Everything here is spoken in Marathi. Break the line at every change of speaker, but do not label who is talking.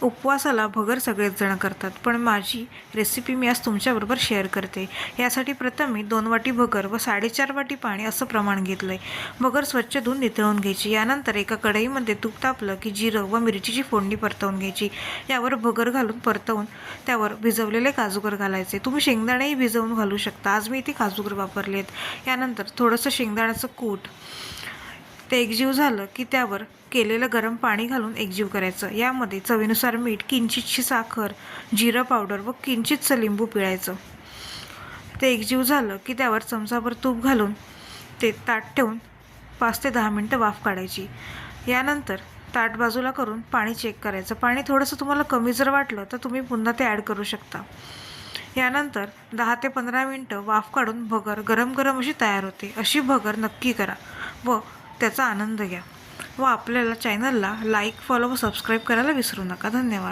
उपवासाला भगर सगळेच जण करतात, पण माझी रेसिपी मी आज तुमच्याबरोबर शेअर करते। यासाठी प्रथम मी 2 वाटी भगर व 4.5 वाटी पाणी असं प्रमाण घेतलंय। भगर स्वच्छ धुवून नितळून घ्यायची। यानंतर एका कढईमध्ये तूप तापलं की जिरं व मिरचीची फोडणी परतवून घ्यायची। यावर भगर घालून परतवून त्यावर भिजवलेले काजूगर घालायचे। तुम्ही शेंगदाणेही भिजवून घालू शकता, आज मी इथे काजूगर वापरले आहेत। यानंतर थोडंसं शेंगदाण्याचं कूट ते एकजीव झालं की त्यावर केलेलं गरम पाणी घालून एकजीव करायचं। यामध्ये चवीनुसार मीठ, किंचितशी साखर, जिरं पावडर व किंचितसं लिंबू पिळायचं। ते एकजीव झालं की त्यावर चमचाभर तूप घालून ते ताट ठेवून 5 ते 10 मिनिटं वाफ काढायची। यानंतर ताट बाजूला करून पाणी चेक करायचं। पाणी थोडंसं तुम्हाला कमी जर वाटलं तर तुम्ही पुन्हा ते ॲड करू शकता। यानंतर 10 ते 15 मिनिटं वाफ काढून भगर गरम गरम अशी तयार होते। अशी भगर नक्की करा व त्याचा आनंद घ्या। व आपल्याला चॅनलला लाईक, फॉलो व सबस्क्राईब करायला विसरू नका। धन्यवाद।